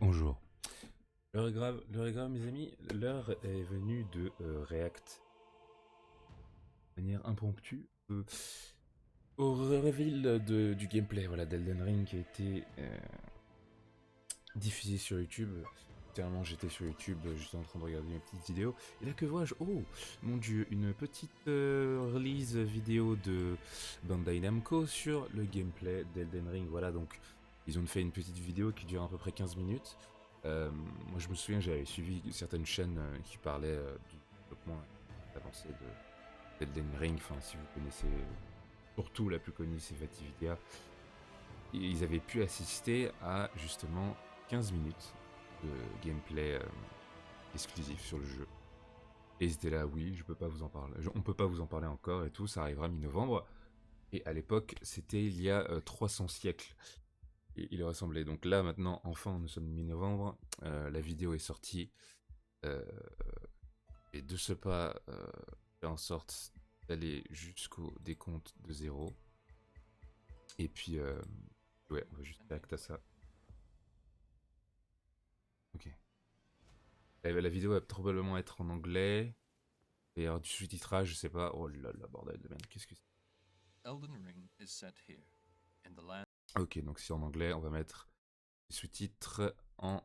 Bonjour. L'heure est grave, mes amis. L'heure est venue de React de manière impromptue au reveal du gameplay voilà, d'Elden Ring qui a été diffusé sur YouTube. Littéralement, j'étais sur YouTube, j'étais en train de regarder mes petites vidéos. Et là, que vois-je? Oh, mon dieu, une petite release vidéo de Bandai Namco sur le gameplay d'Elden Ring. Voilà, donc, ils ont fait une petite vidéo qui dure à peu près 15 minutes. Moi, je me souviens, j'avais suivi certaines chaînes qui parlaient du développement avancé d'Elden Ring. Enfin, si vous connaissez, surtout la plus connue, c'est Vatividia. Ils avaient pu assister à justement 15 minutes de gameplay exclusif sur le jeu. Et ils étaient là, oui, je peux pas vous en parler. On peut pas vous en parler encore et tout, ça arrivera mi-novembre. Et à l'époque, c'était il y a 300 siècles. Et il ressemblait. Donc là, maintenant, enfin, nous sommes mi-novembre. La vidéo est sortie. Euh, et de ce pas, fait en sorte d'aller jusqu'au décompte de zéro. Et puis, ouais, on va juste réacter à ça. Ok. La vidéo va probablement être en anglais. Et alors, du sous-titrage, je sais pas. Oh là là, bordel de merde, qu'est-ce que c'est? Elden Ring is set here, in the land. Ok, donc c'est en anglais, on va mettre les sous-titres en.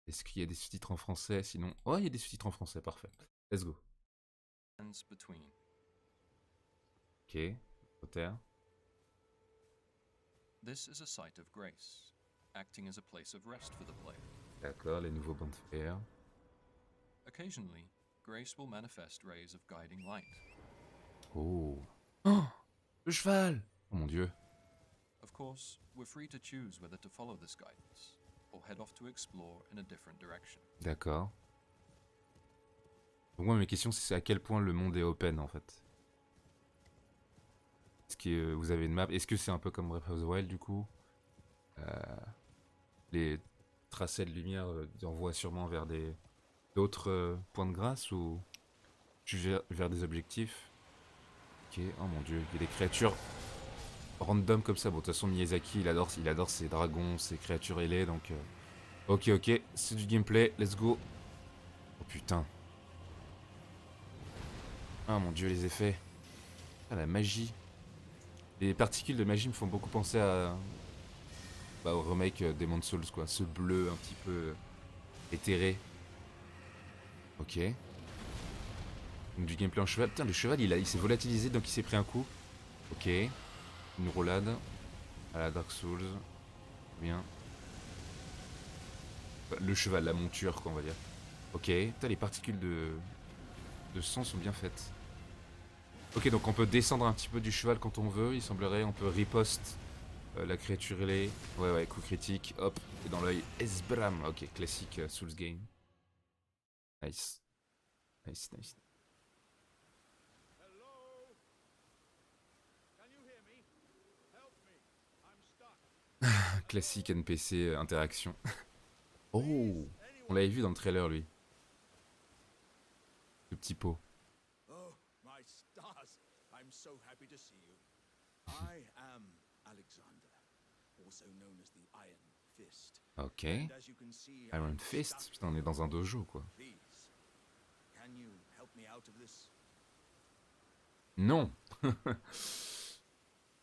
Est-ce qu'il y a des sous-titres en français? Sinon. Oh, il y a des sous-titres en français, parfait. Let's go. Between. Ok, terre. This is a site of grace, acting as a place of rest for the player. D'accord, les nouveaux bancs de fer. Occasionally, grace will manifest rays of guiding light. Oh. Oh, le cheval! Oh mon dieu. Of course, we're free to choose whether to follow this guidance, or head off to explore in a different direction. D'accord. Donc moi, mes questions, c'est à quel point le monde est open, en fait. Est-ce que vous avez une map? Est-ce que c'est un peu comme Breath of the Wild, du coup? Les tracés de lumière envoient sûrement vers d'autres points de grâce ou vers des objectifs? Ok, oh mon dieu, il y a des créatures random comme ça. Bon, de toute façon, Miyazaki, il adore ses dragons, ses créatures ailées, donc... Ok, ok, c'est du gameplay, let's go. Oh putain. Ah mon dieu, les effets. Ah, la magie. Les particules de magie me font beaucoup penser au remake Demon's Souls, quoi. Ce bleu un petit peu éthéré. Ok. Donc du gameplay en cheval. Putain, le cheval, il s'est volatilisé, donc il s'est pris un coup. Ok. Une roulade. À la Dark Souls. Bien. Le cheval, la monture, quoi, on va dire. Ok. Putain, les particules de sang sont bien faites. Ok, donc on peut descendre un petit peu du cheval quand on veut, il semblerait. On peut riposte la créature ailée. Ouais, ouais, coup critique. Hop, et dans l'œil. Esbram. Ok, classique Souls game. Nice. Nice, nice. Classique NPC interaction. Oh, on l'avait vu dans le trailer, lui. Le petit pot. Oh, my stars! I'm so happy to see you. I am Alexander, also known as the Iron Fist. Ok. And as you can see, Iron I'm Fist. stuck Putain, on est dans un dojo, quoi. Please, can you help me out of this? Non.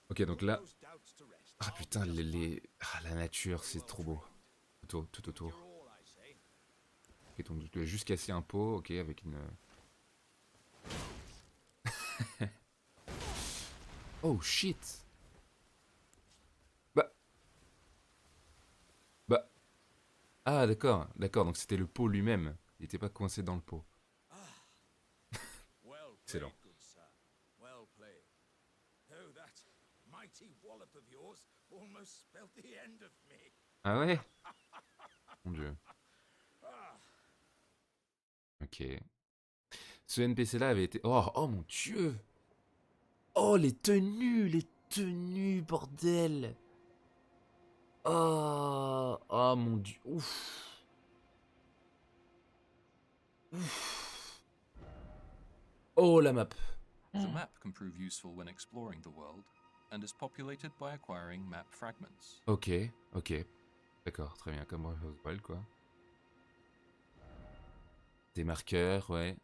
Ok, donc Put là... those doubts to rest. Ah I'll be putain, just fine. la nature, Very c'est well trop beau. trained. Tout Give autour. your all, I say. Ok, donc je dois juste casser un pot, ok, avec une... Oh shit. Bah... Bah... Ah d'accord, d'accord, donc c'était le pot lui-même. Il était pas coincé dans le pot. Well Excellent. played, good sir. Well played. Though that mighty wallop of yours almost spelled the end of me. Ah ouais. Mon dieu. Ok. Ce NPC-là avait été... Oh, oh mon dieu. Oh, les tenues, bordel. Oh, oh mon dieu. Ouf. Ouf. Oh, la map. The map can prove useful when exploring the world, and is populated by acquiring map fragments. Ok, ok. D'accord, très bien, comme Breath of the Wild, quoi. Des marqueurs, ouais.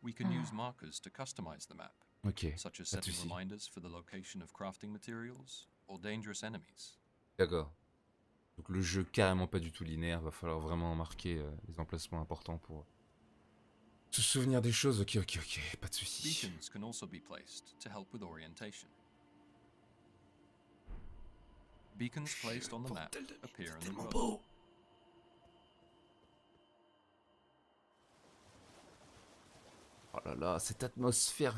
We can use markers to customize the map, Ok, such as pas de setting soucis. reminders for the location of crafting materials or dangerous enemies. D'accord. Donc le jeu carrément pas du tout linéaire, va falloir vraiment marquer les emplacements importants pour se souvenir des choses. Ok, ok, ok, pas de soucis. Beacons can also be placed to help with orientation. Beacons placed on the map Bordel de merde, appear c'est in the tellement world. beau. Oh là là, cette atmosphère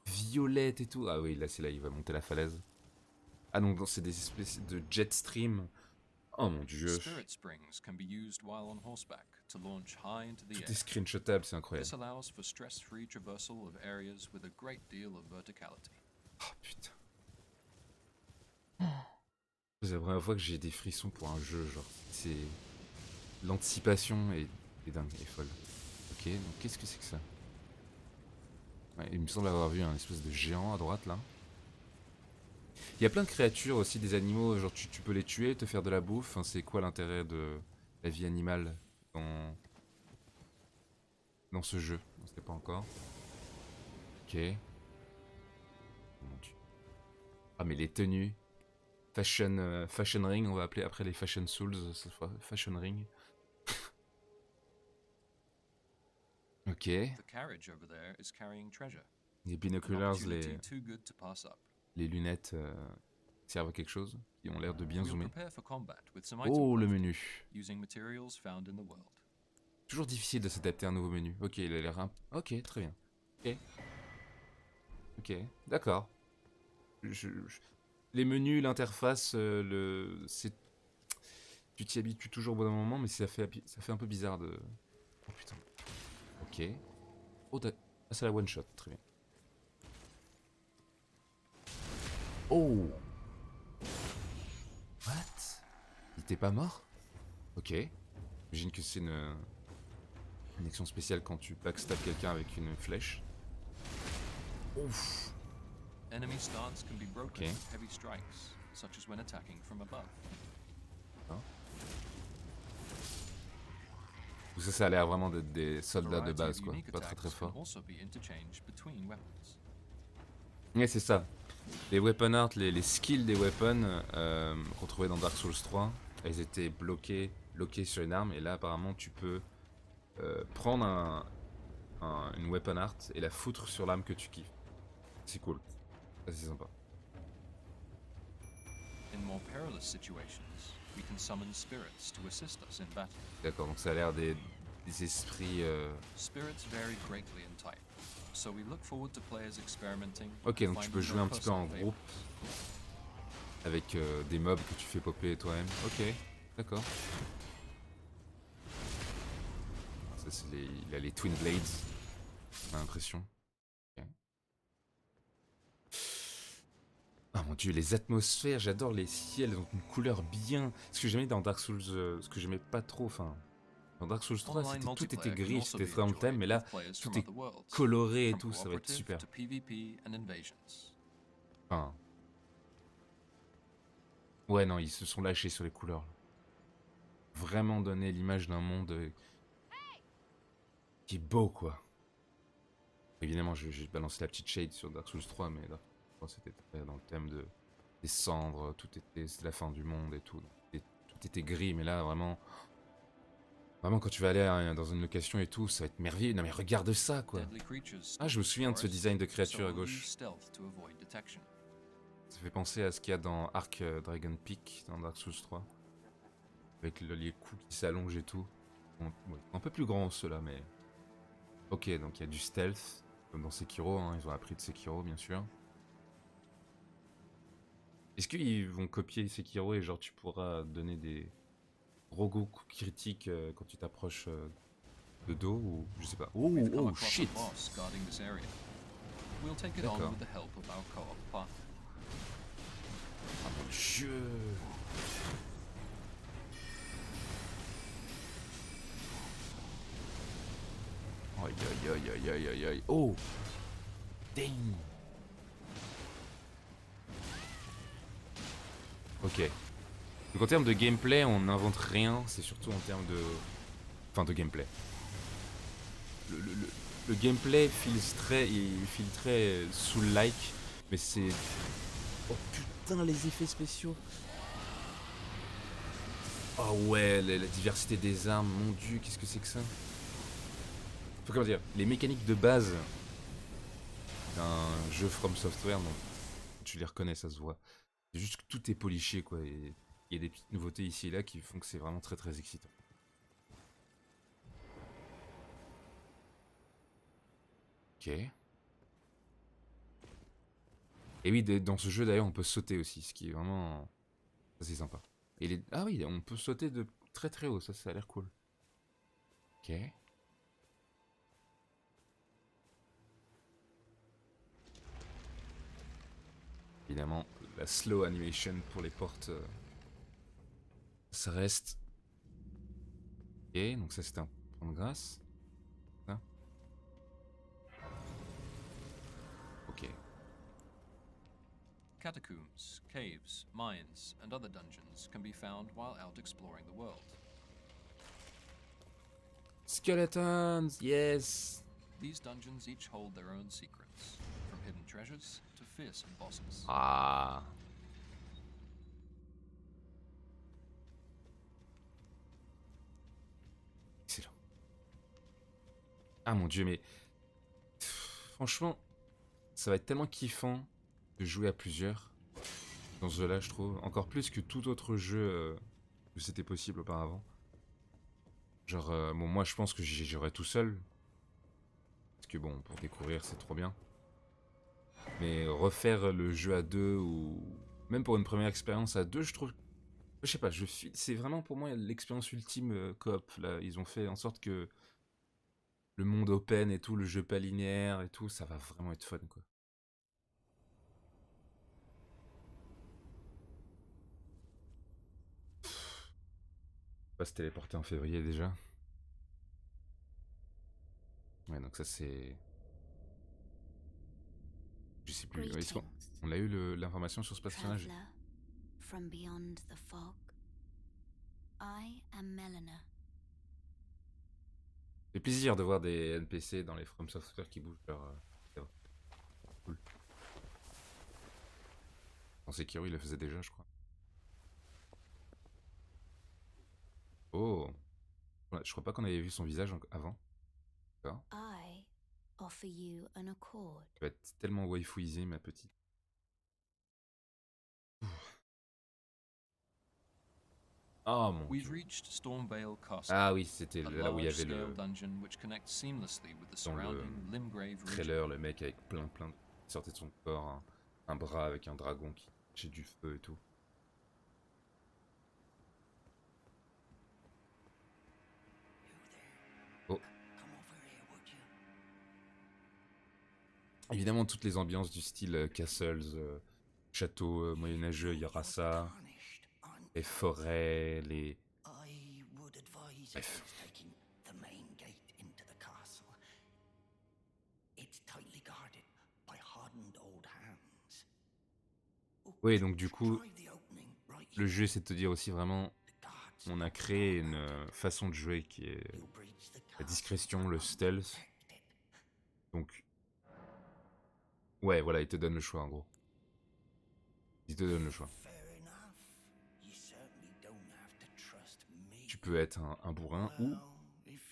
violette et tout. Ah oui, là c'est là, il va monter la falaise. Ah non, c'est des espèces de jet stream. Oh mon dieu. Spirit springs can be used while on horseback to launch high into the Tout est air. screenshotable, c'est incroyable. This allows for stress-free traversal of areas with a great deal of verticality. Oh putain. C'est la première fois que j'ai des frissons pour un jeu, genre. C'est. L'anticipation est dingue, est folle. Ok, donc qu'est-ce que c'est que ça? Ouais, il me semble avoir vu un espèce de géant à droite là. Il y a plein de créatures aussi, des animaux, genre tu peux les tuer, te faire de la bouffe. Enfin, c'est quoi l'intérêt de la vie animale dans ce jeu? On sait pas encore. Ok. Mon Dieu. Ah mais les tenues. Fashion Ring, on va appeler après les Fashion Souls cette fois. Fashion Ring. Ok. The carriage over there is carrying treasure. Les An binoculars, opportunity too good to pass up. les lunettes servent à quelque chose. Qui ont l'air de bien We'll zoomer. prepare for combat with some item Oh, le crafting, menu. using materials found in the world. Toujours difficile de s'adapter à un nouveau menu. Ok, il a l'air Ok, très bien. Ok. Ok, d'accord. Les menus, l'interface, c'est... Tu t'y habitues toujours au bout d'un moment, mais ça fait un peu bizarre de... Oh putain. Ok. Oh, ah, c'est la one shot, très bien. Oh. What? Il était pas mort? Ok. J'imagine que c'est une action spéciale quand tu backstab quelqu'un avec une flèche. Ouf. Enemy stance can be broken Okay. with heavy strikes, such as when attacking from above. Tout ça, ça a l'air vraiment d'être des A soldats de variety base, of quoi. unique Pas très attacks can forts. also be interchanged between weapons. Ouais, c'est ça. Les weapon art, les skills des weapons qu'on trouvait dans Dark Souls 3, elles étaient bloquées sur une arme. Et là, apparemment, tu peux prendre une weapon art et la foutre sur l'arme que tu kiffes. C'est cool. Ça, c'est sympa. In more perilous situations, we can summon spirits to assist us in battle. D'accord, donc ça a l'air des esprits... Spirits vary greatly in type, so we look forward to players experimenting. Ok, and donc tu peux finding jouer un their petit peu en personal groupe. favorites. Avec des mobs que tu fais popper toi-même. Ok, d'accord. Ça, c'est il a les Twin Blades, j'ai l'impression. Ok. Ah mon dieu, les atmosphères, j'adore les ciels, donc une couleur bien. Ce que j'aimais dans Dark Souls, ce que j'aimais pas trop, enfin. Dans Dark Souls 3, Online tout était multiplayer can gris, also c'était be très dans le thème, enjoyed mais là, with players tout from est other worlds, coloré et from tout, ça va être cooperative super. to PvP and invasions. Enfin. Ouais, non, ils se sont lâchés sur les couleurs. Vraiment donner l'image d'un monde qui est beau, quoi. Évidemment, j'ai balancé la petite shade sur Dark Souls 3, mais Dark Souls 3, c'était très dans le thème des cendres, c'était la fin du monde et tout. Tout était gris, mais là, vraiment, quand tu vas aller dans une location et tout, ça va être merveilleux. Non mais regarde ça, quoi. Deadly creatures Ah, stalk je me the souviens de ce forest, design de so créature à we'll use gauche. stealth to avoid detection. Ça fait penser à ce qu'il y a dans Arc Dragon Peak, dans Dark Souls 3. Avec les coups qui s'allongent et tout. Bon, ouais, un peu plus grand ceux-là, mais... Ok, donc il y a du stealth, comme dans Sekiro, hein, ils ont appris de Sekiro, bien sûr. Est-ce qu'ils vont copier Sekiro et genre tu pourras donner des gros coups critiques quand tu t'approches de dos ou je sais pas. Oh, We've come oh across shit! a boss guarding this area. We'll take it on D'accord. with the help of our co-op partner. Ah mon dieu! Aïe aïe aïe aïe aïe aïe aïe. Oh! Dang! Ok. Donc en termes de gameplay, on n'invente rien, c'est surtout en termes de... Enfin, de gameplay. Le gameplay il filtrait sous le like, mais c'est... Oh putain, les effets spéciaux. Oh ouais, la diversité des armes, mon dieu, qu'est-ce que c'est que ça? Faut comment dire, les mécaniques de base d'un jeu From Software, non, tu les reconnais, ça se voit. C'est juste que tout est poliché, quoi, et il y a des petites nouveautés ici et là qui font que c'est vraiment très très excitant. Ok. Et oui, dans ce jeu d'ailleurs, on peut sauter aussi, ce qui est vraiment assez sympa. Ah oui, on peut sauter de très très haut, ça a l'air cool. Ok. Évidemment, la slow animation pour les portes, ça reste. Ok, donc ça c'était un point de grâce. Ça. Ok. Catacombs, caves, mines, and other dungeons can be found while out exploring the world. Skeletons, yes. These dungeons each hold their own secrets, from hidden treasures to fearsome bosses. Ah. Excellent. Ah mon dieu, mais franchement, ça va être tellement kiffant de jouer à plusieurs dans ce jeu-là, je trouve. Encore plus que tout autre jeu où c'était possible auparavant. Genre, bon, moi je pense que j'y jouerais tout seul. Parce que bon, pour découvrir, c'est trop bien. Mais refaire le jeu à deux ou même pour une première expérience à deux, je trouve. Je sais pas, c'est vraiment pour moi l'expérience ultime coop. Là, ils ont fait en sorte que le monde open et tout, le jeu pas linéaire et tout, ça va vraiment être fun quoi. On va se téléporter en février déjà. Ouais, donc ça c'est. Je sais plus. Est-ce qu'on Greetings, on a eu l'information sur ce personnage? traveler from beyond the fog. I am Melina. C'est plaisir de voir des NPC dans les From Software qui bougent leur. Lèvres. Cool. Dans Sekiro, il le faisait déjà, je crois. Oh, ouais, je crois pas qu'on avait vu son visage avant. D'accord. I offer you an accord. Tu vas être tellement waifuisé, ma petite. Oh mon We've dieu. reached Stormvale Castle, Ah oui, c'était a là où il y avait large-scale dungeon which connects seamlessly with the dans le surrounding Limgrave region. trailer, le mec avec plein de... qui sortait de son corps, un bras avec un dragon qui j'ai du feu et tout. Oh. Évidemment, toutes les ambiances du style castles, château moyenâgeux, il y aura ça. Les forêts, les... Bref. Oui, donc du coup, le jeu, c'est de te dire aussi vraiment, on a créé une façon de jouer qui est la discrétion, le stealth. Donc, ouais, voilà, il te donne le choix en gros. Il te donne le choix. Tu peux être un bourrin ou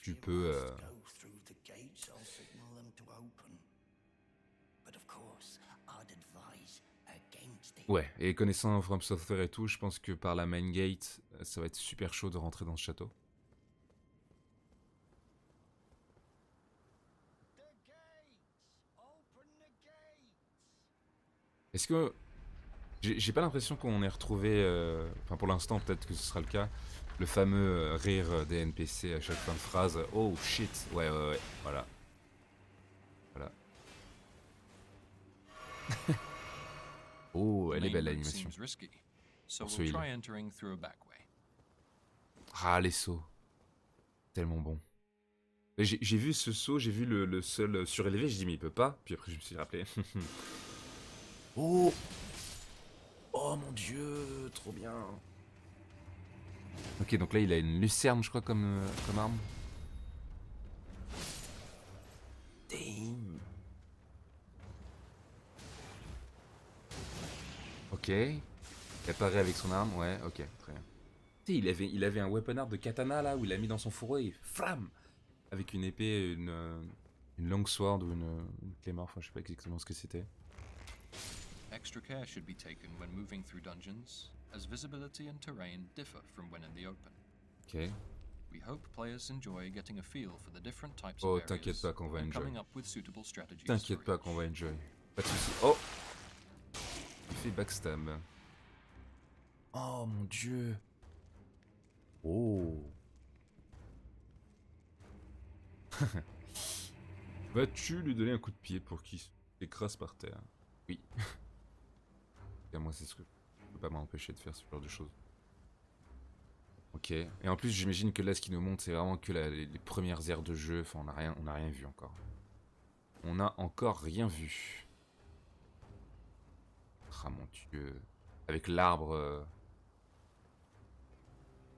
tu peux... Ouais, et connaissant From Software et tout, je pense que par la main gate, ça va être super chaud de rentrer dans ce château. Est-ce que... J'ai pas l'impression qu'on ait retrouvé... Enfin, pour l'instant, peut-être que ce sera le cas. Le fameux rire des NPC à chaque fin de phrase. Oh shit. Ouais, voilà. Voilà. Oh, elle est belle l'animation. So Pour we'll ce try entering through a back way. Ah, les sauts. Tellement bon. J'ai vu ce saut, j'ai vu le seul surélevé, j'ai dit mais il peut pas. Puis après je me suis rappelé. Oh. Oh mon dieu, trop bien. Ok, donc là il a une lucerne, je crois, comme arme. Damn. Ok. Il apparaît avec son arme, ouais, ok, très bien. Tu sais, il avait un weapon art de katana là, où il l'a mis dans son fourreau et flam avec une épée, une long sword ou une claymore, enfin je sais pas exactement ce que c'était. Extra care should be taken when moving through dungeons, as visibility and terrain differ from when in the open. Ok. We hope players enjoy getting a feel for the different types Oh, of t'inquiète areas pas qu'on va and enjoy. coming up with suitable strategies T'inquiète for pas each. qu'on va enjoy. Pas de soucis. Oh, il fait backstab. Oh mon dieu. Oh. Vas-tu lui donner un coup de pied pour qu'il s'écrase par terre? Oui. Et moi, c'est ce que je peux pas m'empêcher de faire ce genre de choses. Ok. Et en plus, j'imagine que là, ce qui nous montre, c'est vraiment que les premières aires de jeu. Enfin, on a rien vu encore. On a encore rien vu. Ah mon dieu. Avec l'arbre.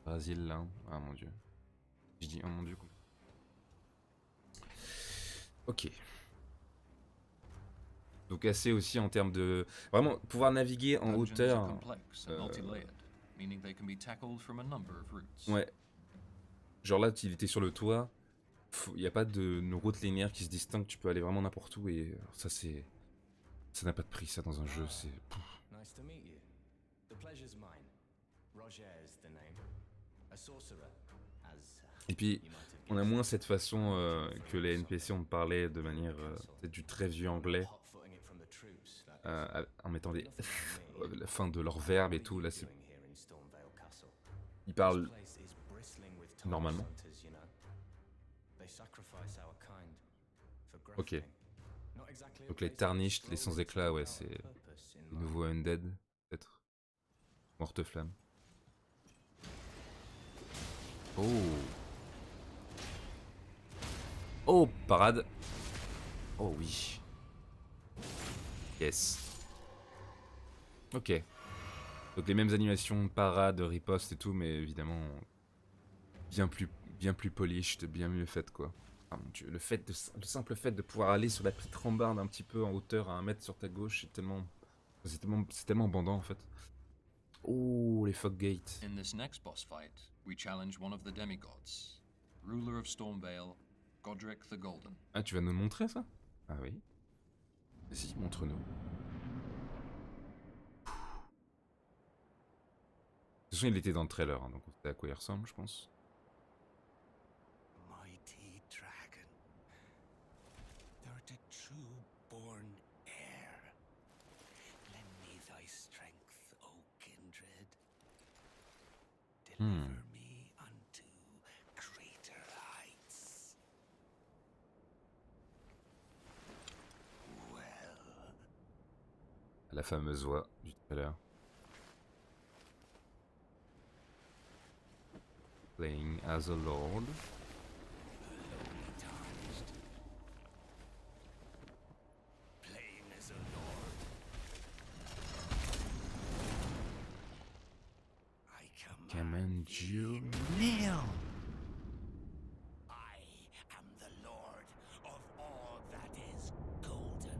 Brésil là. Ah mon dieu. Je dis oh mon dieu. Ok. Donc assez aussi en termes de... Vraiment, pouvoir naviguer en Dungeons are hauteur... complex and multi-layered, meaning they can be tackled from a number of routes. Ouais. Genre là, il était sur le toit. Il n'y a pas de route linéaire qui se distingue. Tu peux aller vraiment n'importe où. Et ça, c'est... Ça n'a pas de prix, ça, dans un jeu. C'est... Nice to meet you. The pleasure's mine. Roger is the name. A sorcerer, as Et puis, you might have on a guessed. moins cette façon que les NPC ont parlé de manière... peut-être du très vieux anglais. Hot-footing it from the troops, that is. En mettant des... Nothing on me. la fin de leurs verbes et tout. What Là, are you c'est... doing here in Stormvale Castle? Ils This parlent... place is bristling with Normalement. hunters, you know. They sacrifice our kind for Ok. grafting. Not exactly a Donc les place to tarnished, les stroll sans éclat, ouais, without c'est... purpose in Les life. nouveaux undead, peut-être. Morte-flamme. Oh. Oh, parade. Oh oui. Yes. Ok. Donc les mêmes animations de parade, de riposte et tout, mais évidemment bien plus polished, bien mieux faites quoi. Ah mon dieu, le simple fait de pouvoir aller sur la petite rambarde un petit peu en hauteur à 1 mètre sur ta gauche, c'est tellement bandant en fait. Oh, les fog gates. In this next boss fight, we challenge one of the demigods, ruler of Stormvale, Godric the Golden. Ah, tu vas nous le montrer ça? Ah oui. Vas-y, montre-nous. De toute façon, il était dans le trailer, hein, donc on sait à quoi il ressemble, je pense. Mighty dragon, thou art a true born heir. Lend me thy strength, O kindred. Deliver me unto greater heights. Well, La fameuse voix du trailer. Playing as a lord. lowly tarnished, playing as a lord. I Command you. I am the lord of all that is golden.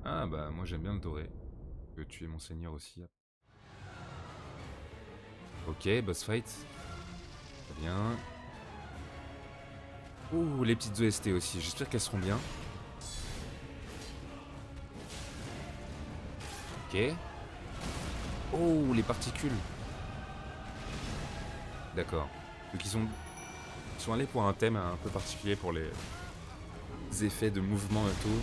Ah bah moi j'aime bien le doré. Que tu es mon seigneur aussi. Ok, boss fight. Très bien. Ouh, les petites OST aussi. J'espère qu'elles seront bien. Ok. Oh, les particules. D'accord. Donc ils sont allés pour un thème un peu particulier pour les effets de mouvement et tout.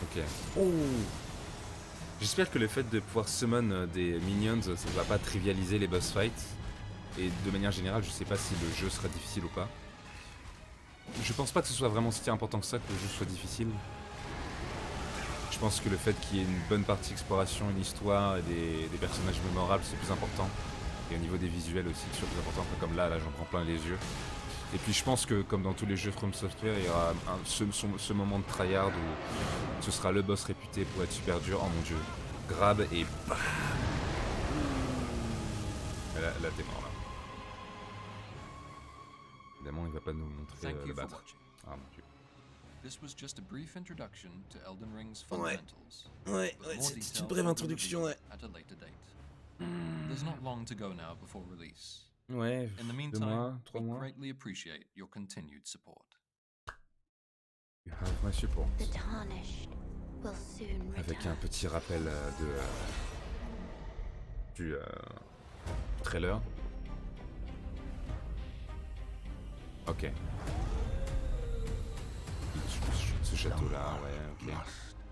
Ok. Oh. J'espère que le fait de pouvoir summon des minions, ça va pas trivialiser les boss fights. Et de manière générale, je sais pas si le jeu sera difficile ou pas. Je pense pas que ce soit vraiment si important que ça que le jeu soit difficile. Je pense que le fait qu'il y ait une bonne partie exploration, une histoire et des personnages mémorables, c'est plus important. Et au niveau des visuels aussi, c'est plus important. Comme là j'en prends plein les yeux. Et puis je pense que comme dans tous les jeux From Software, il y aura ce moment de tryhard où ce sera le boss réputé pour être super dur. Oh mon dieu. Grab et bam. Là t'es mort là. Évidemment, il va pas nous montrer Thank le you for battre. watching. Ah mon dieu. This was just a brief introduction to Elden Ring's fundamentals. Ouais, but more c'est details une brève will be introduction, ouais. revealed at a later date. There's not long to go now before release. Ouais, In the 2 meantime, mois, 3 we mois. greatly appreciate your continued support. You have my support. The tarnished will soon Avec un return. petit rappel du trailer. Ok. Ce château-là, ouais, ok.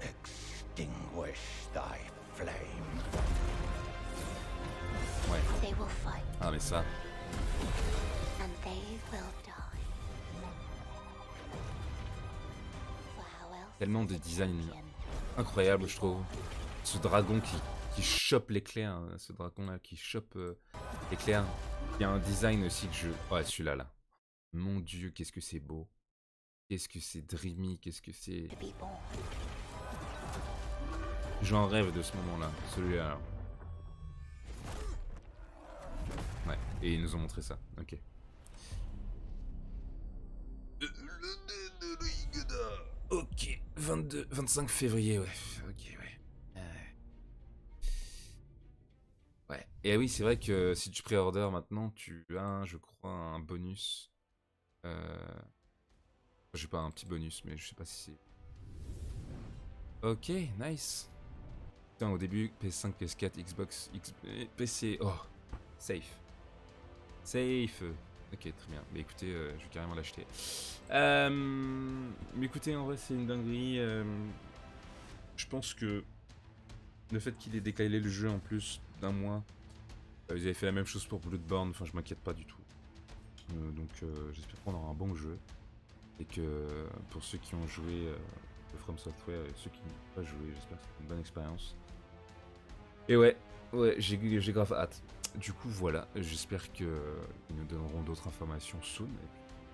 Extinguish thy flame. Ouais. They will fight, Ah mais ça, and they will die. For how else tellement de is a design champion incroyable je trouve. Ce dragon qui chope l'éclair, hein, ce dragon là qui chope l'éclair. Il y a un design aussi que je... Ouais, celui-là là. Mon dieu, qu'est-ce que c'est beau. Qu'est-ce que c'est dreamy, qu'est-ce que c'est... to be born? J'en rêve de ce moment-là, celui-là là. Ouais, et ils nous ont montré ça, ok. Ok, 25 février, ouais. Ok, ouais. Ouais. Et oui, c'est vrai que si tu pré-order maintenant, tu as, je crois, un bonus. Je sais pas, un petit bonus, mais je sais pas si c'est... Ok, nice. Putain, au début, PS5, PS4, Xbox, PC... Oh, safe. Safe. Ok, très bien. Mais écoutez, je vais carrément l'acheter. Mais écoutez, en vrai, c'est une dinguerie. Je pense que le fait qu'il ait décalé le jeu en plus d'un mois, ils avaient fait la même chose pour Bloodborne, enfin, je m'inquiète pas du tout. Donc, j'espère qu'on aura un bon jeu. Et que pour ceux qui ont joué le From Software et ceux qui n'ont pas joué, j'espère que c'est une bonne expérience. Et ouais, j'ai grave hâte. Du coup, voilà, j'espère qu'ils nous donneront d'autres informations soon.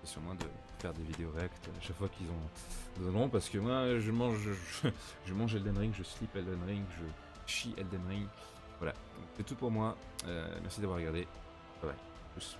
Et sur moi de faire des vidéos react à chaque fois qu'ils en donneront. Parce que moi, je mange Elden Ring, je sleep Elden Ring, je chie Elden Ring. Voilà, donc c'est tout pour moi. Merci d'avoir regardé. Bye bye. Plus.